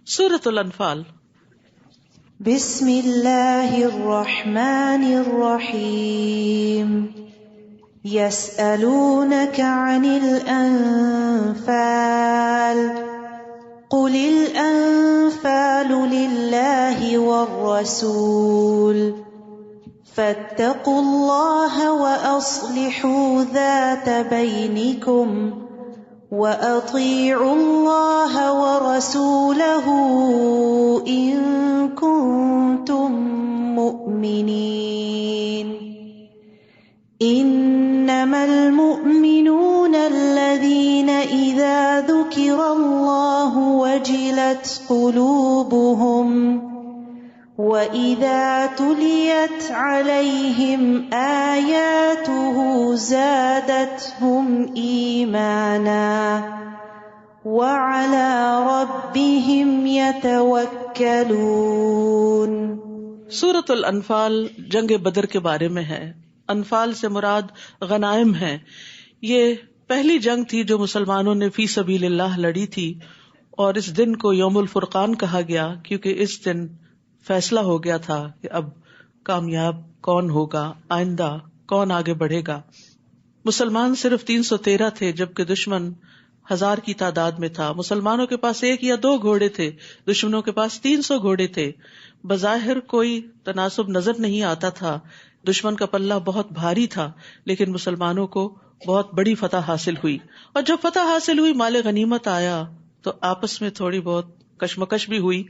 سورۃ الانفال۔ بسم اللہ الرحمن الرحیم یسألونک عن الانفال قل الانفال للہ والرسول فاتقوا اللہ واصلحوا ذات بینکم وَأَطِيعُوا اللَّهَ وَرَسُولَهُ إِن كُنتُم مُّؤْمِنِينَ إِنَّمَا الْمُؤْمِنُونَ الَّذِينَ إِذَا ذُكِرَ اللَّهُ وَجِلَتْ قُلُوبُهُمْ وَإِذَا تُلِيَتْ عَلَيْهِمْ آيَاتُهُ زَادَتْهُمْ إِيمَانًا وَعَلَى رَبِّهِمْ يَتَوَكَّلُونَ۔ سورۃ الانفال جنگ بدر کے بارے میں ہے۔ انفال سے مراد غنائم ہے۔ یہ پہلی جنگ تھی جو مسلمانوں نے فی سبیل اللہ لڑی تھی، اور اس دن کو یوم الفرقان کہا گیا کیونکہ اس دن فیصلہ ہو گیا تھا کہ اب کامیاب کون ہوگا، آئندہ کون آگے بڑھے گا۔ مسلمان صرف 313 تھے جبکہ دشمن 1000 کی تعداد میں تھا۔ مسلمانوں کے پاس 1 یا 2 گھوڑے تھے، دشمنوں کے پاس 300 گھوڑے تھے۔ بظاہر کوئی تناسب نظر نہیں آتا تھا، دشمن کا پلہ بہت بھاری تھا، لیکن مسلمانوں کو بہت بڑی فتح حاصل ہوئی۔ اور جب فتح حاصل ہوئی، مال غنیمت آیا، تو آپس میں تھوڑی بہت کشمکش بھی ہوئی۔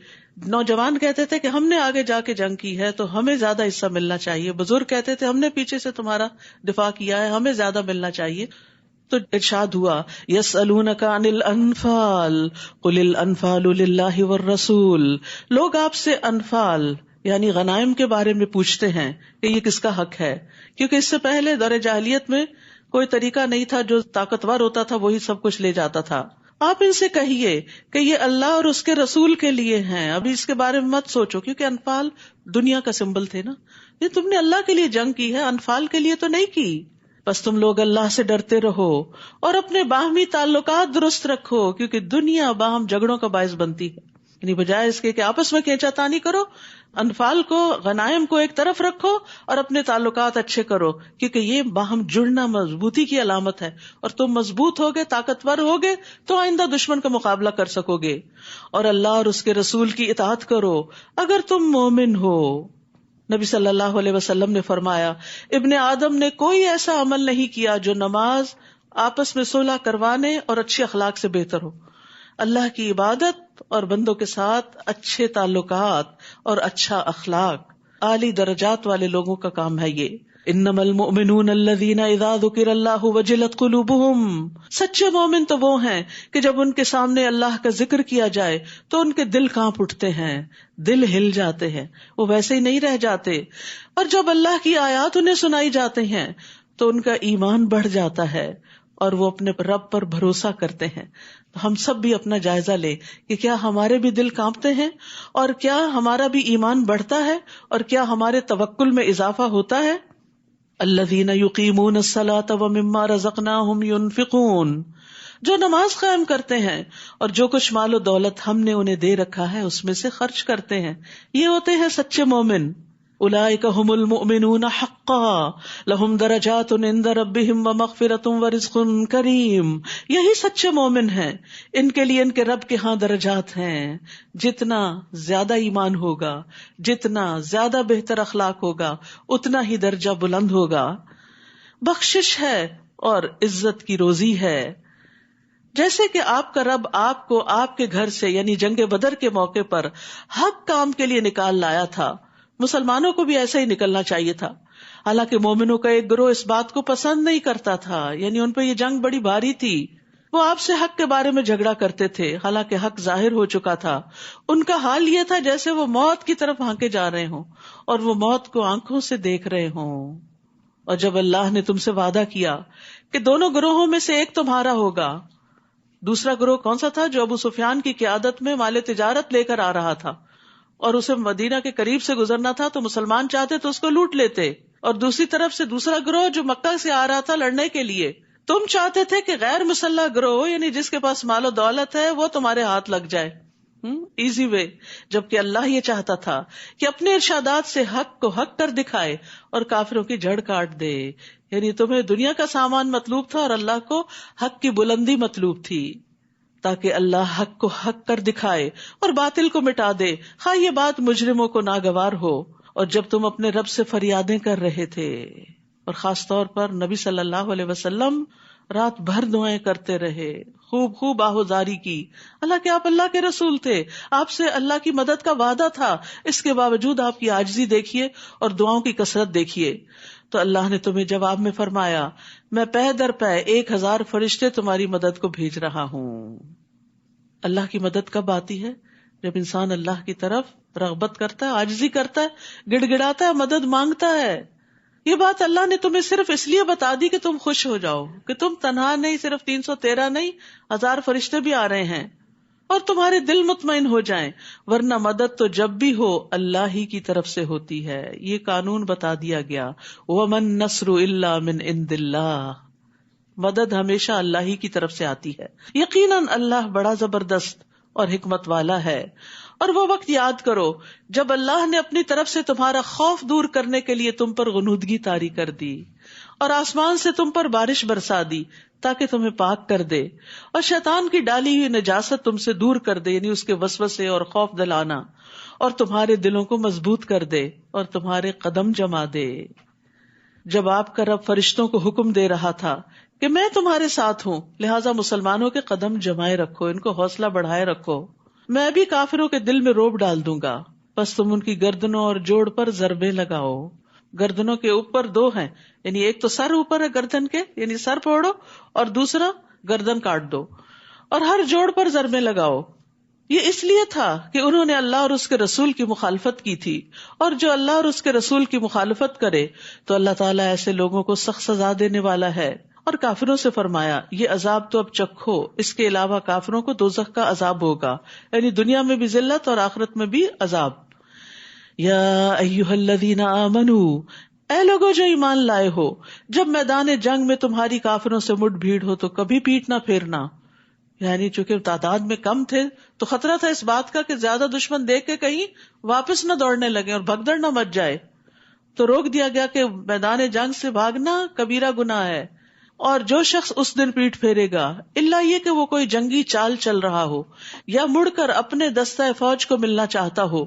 نوجوان کہتے تھے کہ ہم نے آگے جا کے جنگ کی ہے تو ہمیں زیادہ حصہ ملنا چاہیے، بزرگ کہتے تھے ہم نے پیچھے سے تمہارا دفاع کیا ہے، ہمیں زیادہ ملنا چاہیے۔ تو ارشاد ہوا یسألونک عن الانفال قل الانفال للہ والرسول، لوگ آپ سے انفال یعنی غنائم کے بارے میں پوچھتے ہیں کہ یہ کس کا حق ہے، کیونکہ اس سے پہلے دور جاہلیت میں کوئی طریقہ نہیں تھا، جو طاقتور ہوتا تھا وہی سب کچھ لے جاتا تھا۔ آپ ان سے کہیے کہ یہ اللہ اور اس کے رسول کے لیے ہیں، ابھی اس کے بارے میں مت سوچو، کیونکہ انفال دنیا کا سمبل تھے نا، یہ تم نے اللہ کے لیے جنگ کی ہے، انفال کے لیے تو نہیں کی۔ بس تم لوگ اللہ سے ڈرتے رہو اور اپنے باہمی تعلقات درست رکھو، کیونکہ دنیا باہم جھگڑوں کا باعث بنتی ہے۔ یعنی بجائے اس کے کہ آپس میں کھینچا تانی کرو، انفال کو، غنائم کو ایک طرف رکھو اور اپنے تعلقات اچھے کرو، کیونکہ یہ باہم جڑنا مضبوطی کی علامت ہے، اور تم مضبوط ہوگے، طاقتور ہوگے تو آئندہ دشمن کا مقابلہ کر سکو گے۔ اور اللہ اور اس کے رسول کی اطاعت کرو اگر تم مومن ہو۔ نبی صلی اللہ علیہ وسلم نے فرمایا، ابن آدم نے کوئی ایسا عمل نہیں کیا جو نماز، آپس میں صلح کروانے اور اچھے اخلاق سے بہتر ہو۔ اللہ کی عبادت اور بندوں کے ساتھ اچھے تعلقات اور اچھا اخلاق اعلی درجات والے لوگوں کا کام ہے یہ۔ انما المؤمنون الذین اذا ذکر اللہ وجلت قلوبہم، سچے مومن تو وہ ہیں کہ جب ان کے سامنے اللہ کا ذکر کیا جائے تو ان کے دل کانپ اٹھتے ہیں، دل ہل جاتے ہیں، وہ ویسے ہی نہیں رہ جاتے، اور جب اللہ کی آیات انہیں سنائی جاتے ہیں تو ان کا ایمان بڑھ جاتا ہے اور وہ اپنے رب پر بھروسہ کرتے ہیں۔ تو ہم سب بھی اپنا جائزہ لیں کہ کیا ہمارے بھی دل کانپتے ہیں، اور کیا ہمارا بھی ایمان بڑھتا ہے، اور کیا ہمارے توکل میں اضافہ ہوتا ہے۔ الذین یقیمون الصلاۃ ومما رزقناہم ینفقون، جو نماز قائم کرتے ہیں اور جو کچھ مال و دولت ہم نے انہیں دے رکھا ہے اس میں سے خرچ کرتے ہیں، یہ ہوتے ہیں سچے مومن۔ اولئک ھم المؤمنون حقا لہم درجات عند ربہم ومغفرۃ ورزق کریم، یہی سچے مومن ہیں، ان کے لیے ان کے رب کے ہاں درجات ہیں۔ جتنا زیادہ ایمان ہوگا، جتنا زیادہ بہتر اخلاق ہوگا، اتنا ہی درجہ بلند ہوگا، بخشش ہے اور عزت کی روزی ہے۔ جیسے کہ آپ کا رب آپ کو آپ کے گھر سے یعنی جنگ بدر کے موقع پر حق کام کے لیے نکال لایا تھا، مسلمانوں کو بھی ایسا ہی نکلنا چاہیے تھا۔ حالانکہ مومنوں کا ایک گروہ اس بات کو پسند نہیں کرتا تھا، یعنی ان پہ یہ جنگ بڑی بھاری تھی، وہ آپ سے حق کے بارے میں جھگڑا کرتے تھے، حالانکہ حق ظاہر ہو چکا تھا۔ ان کا حال یہ تھا جیسے وہ موت کی طرف ہانکے جا رہے ہوں اور وہ موت کو آنکھوں سے دیکھ رہے ہوں۔ اور جب اللہ نے تم سے وعدہ کیا کہ دونوں گروہوں میں سے ایک تمہارا ہوگا، دوسرا گروہ کون سا تھا؟ جو ابو سفیان کی قیادت میں مال تجارت لے کر آ رہا تھا اور اسے مدینہ کے قریب سے گزرنا تھا، تو مسلمان چاہتے تو اس کو لوٹ لیتے، اور دوسری طرف سے دوسرا گروہ جو مکہ سے آ رہا تھا لڑنے کے لیے، تم چاہتے تھے کہ غیر مسلح گروہ یعنی جس کے پاس مال و دولت ہے وہ تمہارے ہاتھ لگ جائے، ایزی وے، جبکہ اللہ یہ چاہتا تھا کہ اپنے ارشادات سے حق کو حق کر دکھائے اور کافروں کی جڑ کاٹ دے. یعنی تمہیں دنیا کا سامان مطلوب تھا اور اللہ کو حق کی بلندی مطلوب تھی، تاکہ اللہ حق کو حق کر دکھائے اور باطل کو مٹا دے، خواہ یہ بات مجرموں کو ناگوار ہو. اور جب تم اپنے رب سے فریادیں کر رہے تھے، اور خاص طور پر نبی صلی اللہ علیہ وسلم رات بھر دعائیں کرتے رہے، خوب آہوزاری کی، اللہ آپ اللہ کے رسول تھے، آپ سے اللہ کی مدد کا وعدہ تھا، اس کے باوجود آپ کی عاجزی دیکھیے اور دعاؤں کی کثرت دیکھیے. تو اللہ نے تمہیں جواب میں فرمایا، میں پے در پے 1000 فرشتے تمہاری مدد کو بھیج رہا ہوں. اللہ کی مدد کب آتی ہے؟ جب انسان اللہ کی طرف رغبت کرتا ہے، عاجزی کرتا ہے، گڑ گڑاتا ہے، مدد مانگتا ہے. یہ بات اللہ نے تمہیں صرف اس لیے بتا دی کہ تم خوش ہو جاؤ کہ تم تنہا نہیں، صرف 313 نہیں، 1000 فرشتے بھی آ رہے ہیں، اور تمہارے دل مطمئن ہو جائیں. ورنہ مدد تو جب بھی ہو اللہ ہی کی طرف سے ہوتی ہے. یہ قانون بتا دیا گیا، وَمَن نَّصْرُ إِلَّا مِنْ عِندِ اللَّهِ، مدد ہمیشہ اللہ ہی کی طرف سے آتی ہے. یقیناً اللہ بڑا زبردست اور حکمت والا ہے. اور وہ وقت یاد کرو جب اللہ نے اپنی طرف سے تمہارا خوف دور کرنے کے لیے تم پر غنودگی طاری کر دی، اور آسمان سے تم پر بارش برسا دی تاکہ تمہیں پاک کر دے، اور شیطان کی ڈالی ہوئی نجاست تم سے دور کر دے، یعنی اس کے وسوسے اور خوف دلانا، اور تمہارے دلوں کو مضبوط کر دے اور تمہارے قدم جما دے. جب آپ کا رب فرشتوں کو حکم دے رہا تھا کہ میں تمہارے ساتھ ہوں، لہٰذا مسلمانوں کے قدم جمائے رکھو، ان کو حوصلہ بڑھائے رکھو. میں بھی کافروں کے دل میں روب ڈال دوں گا، بس تم ان کی گردنوں اور جوڑ پر ضربے لگاؤ. گردنوں کے اوپر 2 ہیں، یعنی ایک تو سر اوپر ہے گردن کے، یعنی سر پھوڑو، اور دوسرا گردن کاٹ دو، اور ہر جوڑ پر ضربے لگاؤ. یہ اس لیے تھا کہ انہوں نے اللہ اور اس کے رسول کی مخالفت کی تھی، اور جو اللہ اور اس کے رسول کی مخالفت کرے تو اللہ تعالیٰ ایسے لوگوں کو سخت سزا دینے والا ہے. اور کافروں سے فرمایا، یہ عذاب تو اب چکھو، اس کے علاوہ کافروں کو دوزخ کا عذاب ہوگا، یعنی دنیا میں بھی ذلت اور آخرت میں بھی عذاب. یا ایھا الذین آمنوا، اے لوگو جو ایمان لائے ہو، جب میدان جنگ میں تمہاری کافروں سے مٹ بھیڑ ہو تو کبھی پیٹ نہ پھیرنا. یعنی چونکہ تعداد میں کم تھے تو خطرہ تھا اس بات کا کہ زیادہ دشمن دیکھ کے کہیں واپس نہ دوڑنے لگے اور بھگدڑ نہ مچ جائے، تو روک دیا گیا کہ میدان جنگ سے بھاگنا کبیرہ گناہ ہے. اور جو شخص اس دن پیٹ پھیرے گا، الا یہ کہ وہ کوئی جنگی چال چل رہا ہو یا مڑ کر اپنے دستہ فوج کو ملنا چاہتا ہو،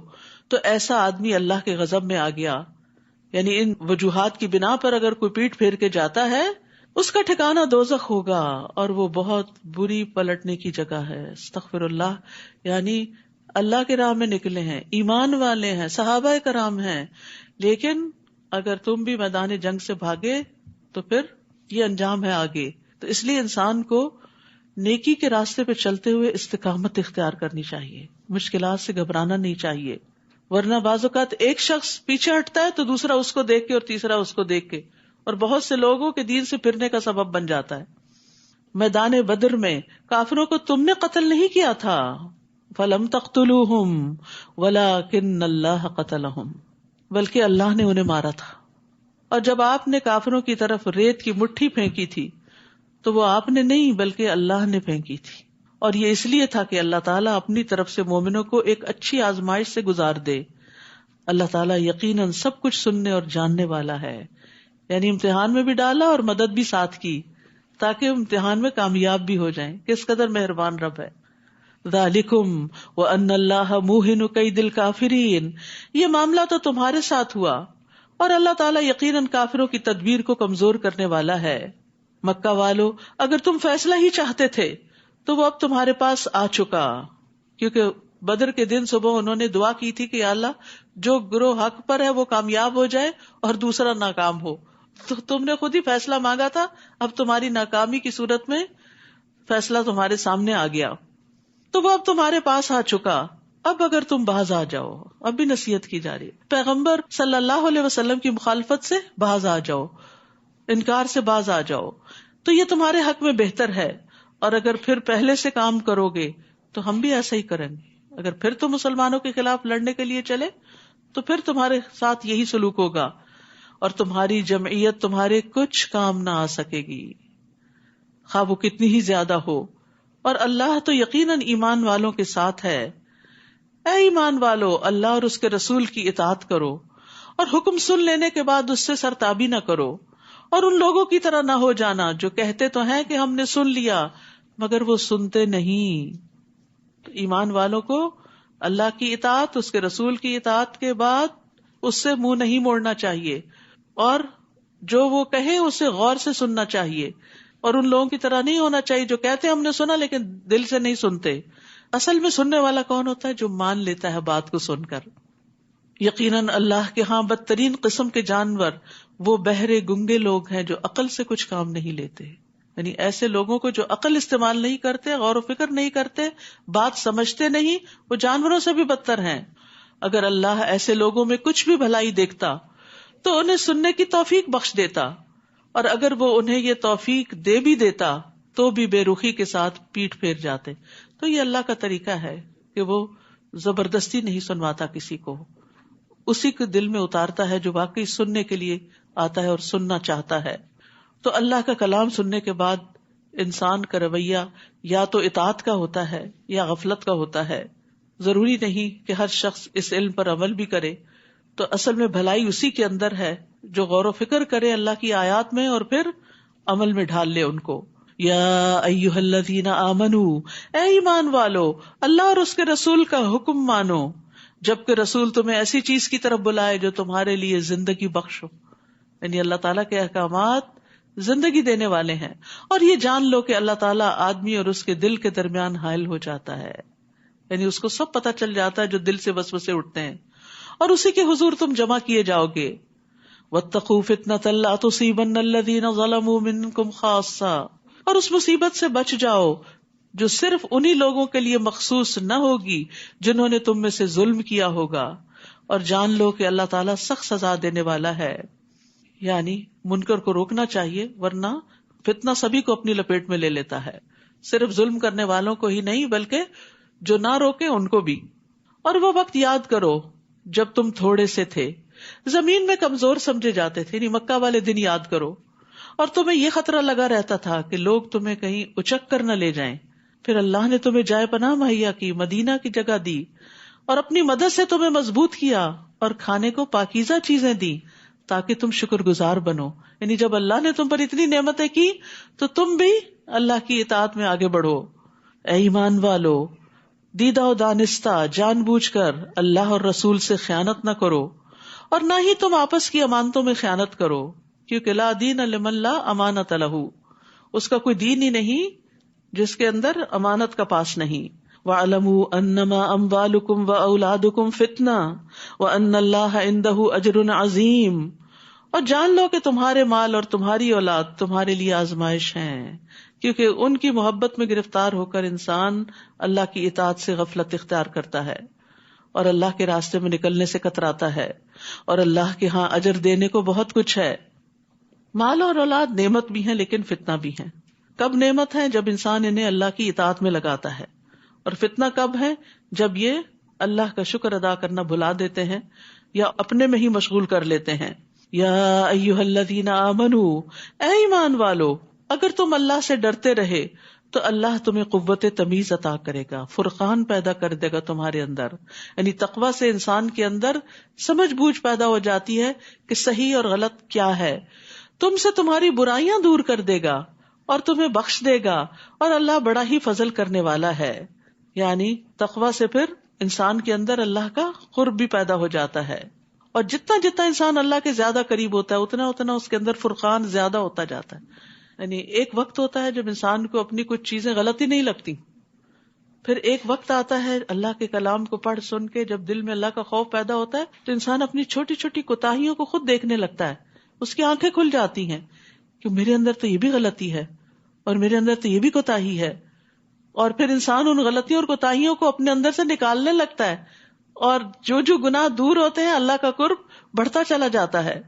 تو ایسا آدمی اللہ کے غضب میں آ گیا. یعنی ان وجوہات کی بنا پر اگر کوئی پیٹ پھیر کے جاتا ہے، اس کا ٹھکانہ دوزخ ہوگا، اور وہ بہت بری پلٹنے کی جگہ ہے. استغفر اللہ. یعنی اللہ کے راہ میں نکلے ہیں، ایمان والے ہیں، صحابہ کرام ہیں، لیکن اگر تم بھی میدان جنگ سے بھاگے تو پھر یہ انجام ہے آگے. تو اس لیے انسان کو نیکی کے راستے پہ چلتے ہوئے استقامت اختیار کرنی چاہیے، مشکلات سے گھبرانا نہیں چاہیے. ورنہ بعض اوقات ایک شخص پیچھے ہٹتا ہے تو دوسرا اس کو دیکھ کے اور تیسرا اس کو دیکھ کے، اور بہت سے لوگوں کے دین سے پھرنے کا سبب بن جاتا ہے. میدان بدر میں کافروں کو تم نے قتل نہیں کیا تھا، فَلَمْ تَقْتُلُوهُمْ وَلَٰكِنَّ اللَّهَ قَتَلَهُمْ، بلکہ اللہ نے انہیں مارا تھا. اور جب آپ نے کافروں کی طرف ریت کی مٹھی پھینکی تھی تو وہ آپ نے نہیں بلکہ اللہ نے پھینکی تھی. اور یہ اس لیے تھا کہ اللہ تعالیٰ اپنی طرف سے مومنوں کو ایک اچھی آزمائش سے گزار دے. اللہ تعالیٰ یقیناً سب کچھ سننے اور جاننے والا ہے. یعنی امتحان میں بھی ڈالا اور مدد بھی ساتھ کی تاکہ امتحان میں کامیاب بھی ہو جائیں. کس قدر مہربان رب ہے. ذالکم وان اللہ موہن کید الکافرین، یہ معاملہ تو تمہارے ساتھ ہوا، اور اللہ تعالیٰ یقیناً کافروں کی تدبیر کو کمزور کرنے والا ہے. مکہ والو، اگر تم فیصلہ ہی چاہتے تھے تو وہ اب تمہارے پاس آ چکا، کیونکہ بدر کے دن صبح انہوں نے دعا کی تھی کہ یا اللہ جو گروہ حق پر ہے وہ کامیاب ہو جائے اور دوسرا ناکام ہو. تو تم نے خود ہی فیصلہ مانگا تھا، اب تمہاری ناکامی کی صورت میں فیصلہ تمہارے سامنے آ گیا، تو وہ اب تمہارے پاس آ چکا. اب اگر تم باز آ جاؤ، اب بھی نصیحت کی جا رہی ہے، پیغمبر صلی اللہ علیہ وسلم کی مخالفت سے باز آ جاؤ، انکار سے باز آ جاؤ، تو یہ تمہارے حق میں بہتر ہے. اور اگر پھر پہلے سے کام کرو گے تو ہم بھی ایسا ہی کریں گے. اگر پھر تم مسلمانوں کے خلاف لڑنے کے لیے چلے تو پھر تمہارے ساتھ یہی سلوک ہوگا، اور تمہاری جمعیت تمہارے کچھ کام نہ آ سکے گی، خواہ وہ کتنی ہی زیادہ ہو. اور اللہ تو یقیناً ایمان والوں کے ساتھ ہے. اے ایمان والو اللہ اور اس کے رسول کی اطاعت کرو اور حکم سن لینے کے بعد اس سے سرتابی نہ کرو، اور ان لوگوں کی طرح نہ ہو جانا جو کہتے تو ہیں کہ ہم نے سن لیا مگر وہ سنتے نہیں۔ تو ایمان والوں کو اللہ کی اطاعت، اس کے رسول کی اطاعت کے بعد اس سے منہ نہیں موڑنا چاہیے، اور جو وہ کہے اسے غور سے سننا چاہیے، اور ان لوگوں کی طرح نہیں ہونا چاہیے جو کہتے ہیں ہم نے سنا لیکن دل سے نہیں سنتے۔ اصل میں سننے والا کون ہوتا ہے؟ جو مان لیتا ہے بات کو سن کر۔ یقیناً اللہ کے ہاں بدترین قسم کے جانور وہ بہرے گنگے لوگ ہیں جو عقل سے کچھ کام نہیں لیتے، یعنی ایسے لوگوں کو جو عقل استعمال نہیں کرتے، غور و فکر نہیں کرتے، بات سمجھتے نہیں، وہ جانوروں سے بھی بدتر ہیں۔ اگر اللہ ایسے لوگوں میں کچھ بھی بھلائی دیکھتا تو انہیں سننے کی توفیق بخش دیتا، اور اگر وہ انہیں یہ توفیق دے بھی دیتا تو بھی بے رخی کے ساتھ پیٹ پھیر جاتے۔ تو یہ اللہ کا طریقہ ہے کہ وہ زبردستی نہیں سنواتا کسی کو، اسی کے دل میں اتارتا ہے جو واقعی سننے کے لیے آتا ہے اور سننا چاہتا ہے۔ تو اللہ کا کلام سننے کے بعد انسان کا رویہ یا تو اطاعت کا ہوتا ہے یا غفلت کا ہوتا ہے۔ ضروری نہیں کہ ہر شخص اس علم پر عمل بھی کرے، تو اصل میں بھلائی اسی کے اندر ہے جو غور و فکر کرے اللہ کی آیات میں اور پھر عمل میں ڈھال لے ان کو۔ یا ایھا الذین آمنوا، اے ایمان والو اللہ اور اس کے رسول کا حکم مانو جبکہ رسول تمہیں ایسی چیز کی طرف بلائے جو تمہارے لیے زندگی بخش ہو، یعنی اللہ تعالیٰ کے احکامات زندگی دینے والے ہیں، اور یہ جان لو کہ اللہ تعالیٰ آدمی اور اس کے دل کے درمیان حائل ہو جاتا ہے، یعنی اس کو سب پتہ چل جاتا ہے جو دل سے وسوسے اٹھتے ہیں، اور اسی کے حضور تم جمع کیے جاؤ گے۔ واتقوا فتنة لا تصيبن الذين ظلموا منكم خاصة، اور اس مصیبت سے بچ جاؤ جو صرف انہی لوگوں کے لیے مخصوص نہ ہوگی جنہوں نے تم میں سے ظلم کیا ہوگا، اور جان لو کہ اللہ تعالیٰ سخت سزا دینے والا ہے۔ یعنی منکر کو روکنا چاہیے، ورنہ فتنہ سبھی کو اپنی لپیٹ میں لے لیتا ہے، صرف ظلم کرنے والوں کو ہی نہیں بلکہ جو نہ روکے ان کو بھی۔ اور وہ وقت یاد کرو جب تم تھوڑے سے تھے، زمین میں کمزور سمجھے جاتے تھے، یعنی مکہ والے دن یاد کرو، اور تمہیں یہ خطرہ لگا رہتا تھا کہ لوگ تمہیں کہیں اچک کر نہ لے جائیں، پھر اللہ نے تمہیں جائے پناہ مہیا کی، مدینہ کی جگہ دی، اور اپنی مدد سے تمہیں مضبوط کیا، اور کھانے کو پاکیزہ چیزیں دی تاکہ تم شکر گزار بنو۔ یعنی جب اللہ نے تم پر اتنی نعمتیں کی تو تم بھی اللہ کی اطاعت میں آگے بڑھو۔ اے ایمان والو دیدہ و دانستہ جان بوجھ کر اللہ اور رسول سے خیانت نہ کرو، اور نہ ہی تم آپس کی امانتوں میں خیانت کرو، کیونکہ لا دین لمن لا امانت لہ، اس کا کوئی دین ہی نہیں جس کے اندر امانت کا پاس نہیں۔ وَاعْلَمُوا أَنَّمَا أَمْوَالُكُمْ وَأَوْلَادُكُمْ فِتْنَةٌ وَأَنَّ اللَّهَ عِندَهُ أَجْرٌ عَظِيمٌ، اور جان لو کہ تمہارے مال اور تمہاری اولاد تمہارے لیے آزمائش ہیں، کیونکہ ان کی محبت میں گرفتار ہو کر انسان اللہ کی اطاعت سے غفلت اختیار کرتا ہے اور اللہ کے راستے میں نکلنے سے کتراتا ہے، اور اللہ کے ہاں اجر دینے کو بہت کچھ ہے۔ مال اور اولاد نعمت بھی ہیں لیکن فتنہ بھی ہیں۔ کب نعمت ہے؟ جب انسان انہیں اللہ کی اطاعت میں لگاتا ہے، اور فتنہ کب ہے؟ جب یہ اللہ کا شکر ادا کرنا بھلا دیتے ہیں یا اپنے میں ہی مشغول کر لیتے ہیں۔ یا ایھا الذین آمنوا، اے ایمان والو اگر تم اللہ سے ڈرتے رہے تو اللہ تمہیں قوت تمیز عطا کرے گا، فرقان پیدا کر دے گا تمہارے اندر، یعنی تقوی سے انسان کے اندر سمجھ بوجھ پیدا ہو جاتی ہے کہ صحیح اور غلط کیا ہے، تم سے تمہاری برائیاں دور کر دے گا اور تمہیں بخش دے گا، اور اللہ بڑا ہی فضل کرنے والا ہے۔ یعنی تقوی سے پھر انسان کے اندر اللہ کا قرب بھی پیدا ہو جاتا ہے، اور جتنا جتنا انسان اللہ کے زیادہ قریب ہوتا ہے اتنا اتنا اس کے اندر فرقان زیادہ ہوتا جاتا ہے۔ یعنی ایک وقت ہوتا ہے جب انسان کو اپنی کچھ چیزیں غلط ہی نہیں لگتی، پھر ایک وقت آتا ہے اللہ کے کلام کو پڑھ سن کے جب دل میں اللہ کا خوف پیدا ہوتا ہے تو انسان اپنی چھوٹی چھوٹی کوتاہیوں کو خود دیکھنے لگتا ہے، اس کی آنکھیں کھل جاتی ہیں کہ میرے اندر تو یہ بھی غلطی ہے اور میرے اندر تو یہ بھی کوتاہی ہے، اور پھر انسان ان غلطیوں اور کوتاہیوں کو اپنے اندر سے نکالنے لگتا ہے، اور جو جو گناہ دور ہوتے ہیں اللہ کا قرب بڑھتا چلا جاتا ہے۔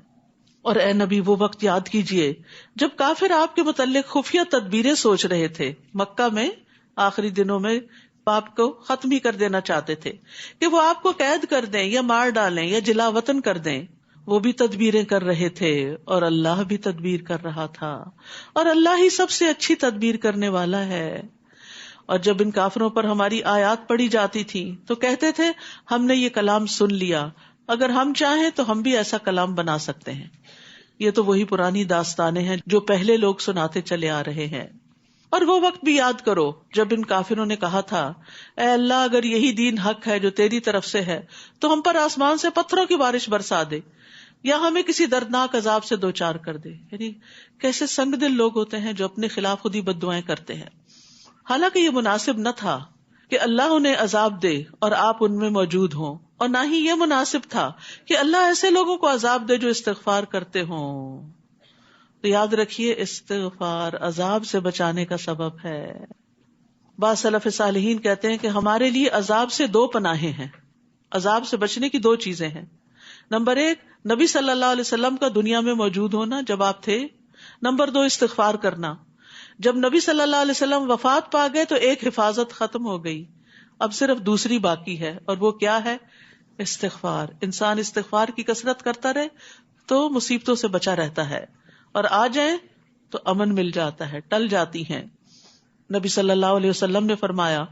اور اے نبی وہ وقت یاد کیجئے جب کافر آپ کے متعلق خفیہ تدبیریں سوچ رہے تھے، مکہ میں آخری دنوں میں آپ کو ختم ہی کر دینا چاہتے تھے کہ وہ آپ کو قید کر دیں یا مار ڈالیں یا جلا وطن کر دیں، وہ بھی تدبیریں کر رہے تھے اور اللہ بھی تدبیر کر رہا تھا، اور اللہ ہی سب سے اچھی تدبیر کرنے والا ہے۔ اور جب ان کافروں پر ہماری آیات پڑھی جاتی تھی تو کہتے تھے ہم نے یہ کلام سن لیا، اگر ہم چاہیں تو ہم بھی ایسا کلام بنا سکتے ہیں. یہ تو وہی پرانی داستانیں ہیں جو پہلے لوگ سناتے چلے آ رہے ہیں. اور وہ وقت بھی یاد کرو جب ان کافروں نے کہا تھا اے اللہ اگر یہی دین حق ہے جو تیری طرف سے ہے تو ہم پر آسمان سے پتھروں کی بارش برسا دے یا ہمیں کسی دردناک عذاب سے دوچار کر دے. یعنی کیسے سنگ دل لوگ ہوتے ہیں جو اپنے خلاف خود ہی بد دعائیں کرتے ہیں. حالانکہ یہ مناسب نہ تھا کہ اللہ انہیں عذاب دے اور آپ ان میں موجود ہوں، اور نہ ہی یہ مناسب تھا کہ اللہ ایسے لوگوں کو عذاب دے جو استغفار کرتے ہوں. تو یاد رکھیے استغفار عذاب سے بچانے کا سبب ہے. بعض سلف صالحین کہتے ہیں کہ ہمارے لیے عذاب سے 2 پناہیں ہیں. عذاب سے بچنے کی 2 چیزیں ہیں. نمبر 1 نبی صلی اللہ علیہ وسلم کا دنیا میں موجود ہونا جب آپ تھے. نمبر 2 استغفار کرنا. جب نبی صلی اللہ علیہ وسلم وفات پا گئے تو ایک حفاظت ختم ہو گئی، اب صرف دوسری باقی ہے، اور وہ کیا ہے؟ استغفار. انسان استغفار کی کثرت کرتا رہے تو مصیبتوں سے بچا رہتا ہے، اور آ جائیں تو امن مل جاتا ہے، ٹل جاتی ہیں. نبی صلی اللہ علیہ وسلم نے فرمایا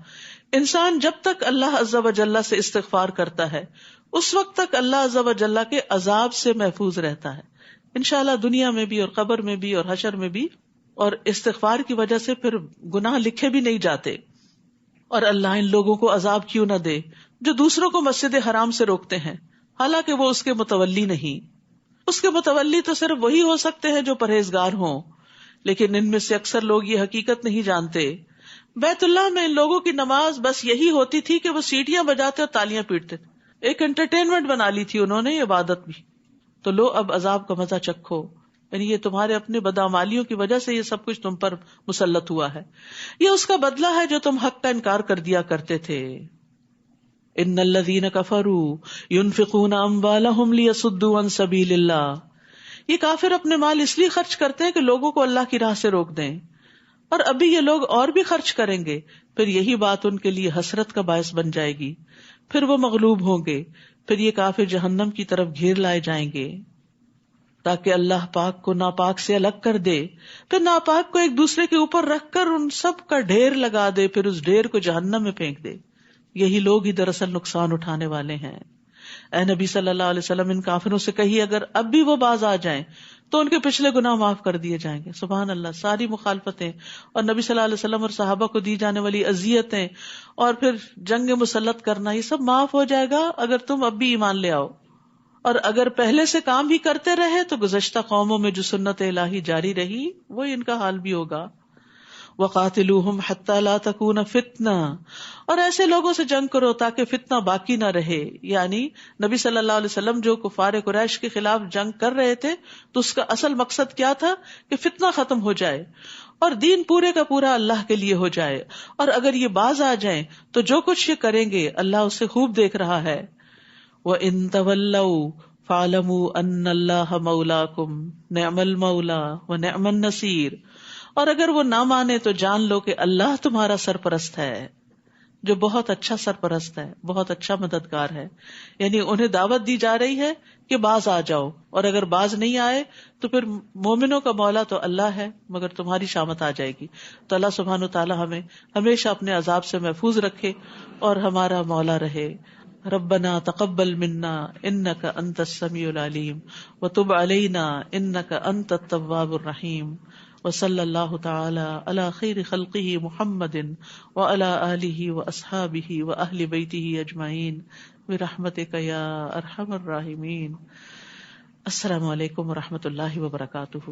انسان جب تک اللہ عز و جل سے استغفار کرتا ہے اس وقت تک اللہ عز و جل کے عذاب سے محفوظ رہتا ہے، انشاءاللہ دنیا میں بھی اور قبر میں بھی اور حشر میں بھی. اور استغفار کی وجہ سے پھر گناہ لکھے بھی نہیں جاتے. اور اللہ ان لوگوں کو عذاب کیوں نہ دے جو دوسروں کو مسجد حرام سے روکتے ہیں حالانکہ وہ اس کے متولی نہیں. اس کے متولی تو صرف وہی ہو سکتے ہیں جو پرہیزگار ہوں، لیکن ان میں سے اکثر لوگ یہ حقیقت نہیں جانتے. بیت اللہ میں ان لوگوں کی نماز بس یہی ہوتی تھی کہ وہ سیٹیاں بجاتے اور تالیاں پیٹتے. ایک انٹرٹینمنٹ بنا لی تھی انہوں نے عبادت بھی. تو لو اب عذاب کا مزہ چکھو. یعنی یہ تمہارے اپنے بدعمالیوں کی وجہ سے یہ سب کچھ تم پر مسلط ہوا ہے. یہ اس کا بدلہ ہے جو تم حق کا انکار کر دیا کرتے تھے. ان الذین کفروا ينفقون اموالهم ليصدوا عن سبیل اللہ. یہ کافر اپنے مال اس لیے خرچ کرتے ہیں کہ لوگوں کو اللہ کی راہ سے روک دیں، اور ابھی یہ لوگ اور بھی خرچ کریں گے، پھر یہی بات ان کے لیے حسرت کا باعث بن جائے گی، پھر وہ مغلوب ہوں گے، پھر یہ کافر جہنم کی طرف گھیر لائے جائیں گے تاکہ اللہ پاک کو ناپاک سے الگ کر دے، پھر ناپاک کو ایک دوسرے کے اوپر رکھ کر ان سب کا ڈھیر لگا دے، پھر اس ڈھیر کو جہنم میں پھینک دے. یہی لوگ ہی دراصل نقصان اٹھانے والے ہیں. اے نبی صلی اللہ علیہ وسلم ان کافروں سے کہیے اگر اب بھی وہ باز آ جائیں تو ان کے پچھلے گناہ معاف کر دیے جائیں گے. سبحان اللہ. ساری مخالفتیں اور نبی صلی اللہ علیہ وسلم اور صحابہ کو دی جانے والی اذیتیں اور پھر جنگ مسلط کرنا، یہ سب معاف ہو جائے گا اگر تم اب بھی ایمان لے آؤ. اور اگر پہلے سے کام بھی کرتے رہے تو گزشتہ قوموں میں جو سنت الہی جاری رہی وہی ان کا حال بھی ہوگا. وَقَاتِلُوهُمْ حَتَّى لَا تَكُونَ فِتْنَةٌ. اور ایسے لوگوں سے جنگ کرو تاکہ فتنہ باقی نہ رہے. یعنی نبی صلی اللہ علیہ وسلم جو کفار قریش کے خلاف جنگ کر رہے تھے تو اس کا اصل مقصد کیا تھا کہ فتنہ ختم ہو جائے اور دین پورے کا پورا اللہ کے لیے ہو جائے. اور اگر یہ باز آ جائیں تو جو کچھ یہ کریں گے اللہ اسے خوب دیکھ رہا ہے. وَإِن تَوَلَّوْا فَاعْلَمُوا أَنَّ اللَّهَ مَوْلَاكُمْ نِعْمَ الْمَوْلَى وَنِعْمَ النَّصِيرُ. اور اگر وہ نہ مانے تو جان لو کہ اللہ تمہارا سرپرست ہے، جو بہت اچھا سرپرست ہے، بہت اچھا مددگار ہے. یعنی انہیں دعوت دی جا رہی ہے کہ باز آ جاؤ، اور اگر باز نہیں آئے تو پھر مومنوں کا مولا تو اللہ ہے، مگر تمہاری شامت آ جائے گی. تو اللہ سبحانہ وتعالی ہمیں ہمیشہ اپنے عذاب سے محفوظ رکھے اور ہمارا مولا رہے. ربنا تقبل منا انك انت السميع العليم وتب علينا انك انت التواب الرحيم. وصلی اللہ تعالی علی خیر خلقہ محمد وعلی آلہ واصحابہ واہل بیتہ اجمعین برحمتک یا ارحم الراحمین. السلام علیکم ورحمۃ اللہ وبرکاتہ.